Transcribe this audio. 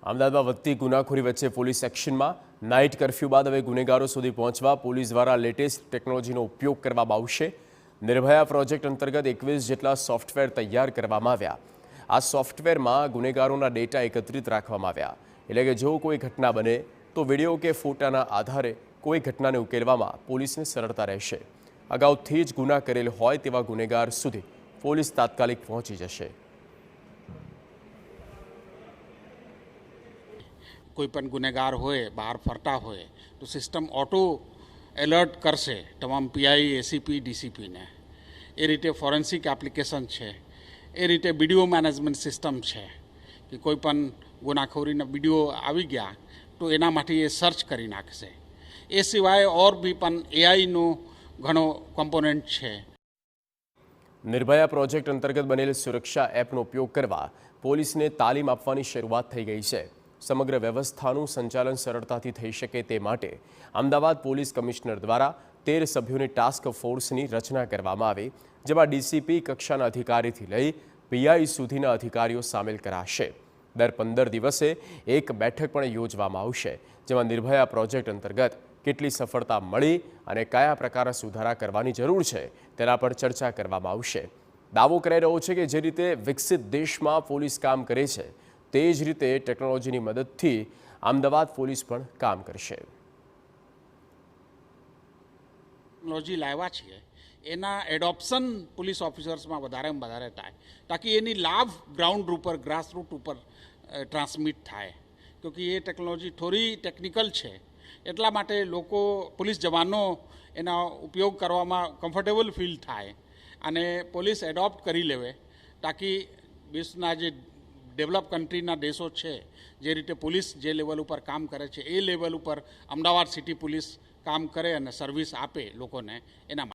અમદાવાદમાં વધતી ગુનાખોરી વચ્ચે પોલીસ એક્શનમાં નાઇટ કર્ફ્યુ બાદ હવે ગુનેગારો સુધી પહોંચવા પોલીસ દ્વારા લેટેસ્ટ ટેકનોલોજીનો ઉપયોગ કરવામાં આવશે। નિર્ભયા પ્રોજેક્ટ અંતર્ગત 21 જેટલા સોફ્ટવેર તૈયાર કરવામાં આવ્યા। આ સોફ્ટવેરમાં ગુનેગારોના ડેટા એકત્રિત રાખવામાં આવ્યા, એટલે કે જો કોઈ ઘટના બને તો વિડીયો કે ફોટાના આધારે કોઈ ઘટનાને ઉકેલવામાં પોલીસને સરળતા રહેશે। અગાઉથી જ ગુના કરેલ હોય તેવા ગુનેગાર સુધી પોલીસ તાત્કાલિક પહોંચી જશે। कोईपण गुनेगार होए बहार फरता होए तो सिस्टम ऑटो एलर्ट करशे तमाम पीआई एसीपी डीसीपी ने। ए रीते फॉरेन्सिक एप्लिकेशन है, ए रीते वीडियो मैनेजमेंट सिस्टम है कि कोईपण गुनाखोरीना वीडियो आवी गया तो एना माटे ए सर्च करी नाखशे। ए सिवाय और भी पण एआई नो घणो कम्पोनेंट है। निर्भया प्रोजेक्ट अंतर्गत बनेल सुरक्षा एपનો ઉપયોગ કરવા પોલીસને તાલીમ આપવાની શરૂઆત થઈ ગઈ છે। સમગ્ર વ્યવસ્થાનું સંચાલન સરળતાથી થઈ શકે તે માટે અમદાવાદ પોલીસ કમિશનર દ્વારા 13 સભ્યોની ટાસ્ક ફોર્સની રચના કરવામાં આવી, જેમાં ડીસીપી કક્ષાના અધિકારીથી લઈ પીઆઈ સુધીના અધિકારીઓ સામેલ કરાશે। દર 15 દિવસે એક બેઠક પણ યોજવામાં આવશે, જેમાં નિર્ભયા પ્રોજેક્ટ અંતર્ગત કેટલી સફળતા મળી અને કયા પ્રકારના સુધારા કરવાની જરૂર છે તેના પર ચર્ચા કરવામાં આવશે। દાવો કરાઈ રહ્યો છે કે જે રીતે વિકસિત દેશમાં પોલીસ કામ કરે છે તે જ રીતે ટેકનોલોજીની મદદથી અમદાવાદ પોલીસ પણ કામ કરશે। ટેકનોલોજી લાવ્યા છીએ એના એડોપ્શન પોલીસ ઓફિસર્સમાં વધારેમાં વધારે થાય, તાકી એની લાભ ગ્રાઉન્ડ ઉપર ગ્રાસરૂટ ઉપર ટ્રાન્સમિટ થાય। क्योंकि ये टेक्नोलॉजी थोड़ी टेक्निकल है, એટલા માટે લોકો પોલીસ જવાનો એના ઉપયોગ કરવામાં કમ્ફર્ટેબલ ફીલ થાય અને પોલીસ એડોપ્ટ કરી લેવે, તાકી વિશ્વના જે ડેવલપ કન્ટ્રીના દેશો છે જે રીતે પોલીસ જે લેવલ ઉપર કામ કરે છે એ લેવલ ઉપર અમદાવાદ સિટી પોલીસ કામ કરે અને સર્વિસ આપે લોકોને, એના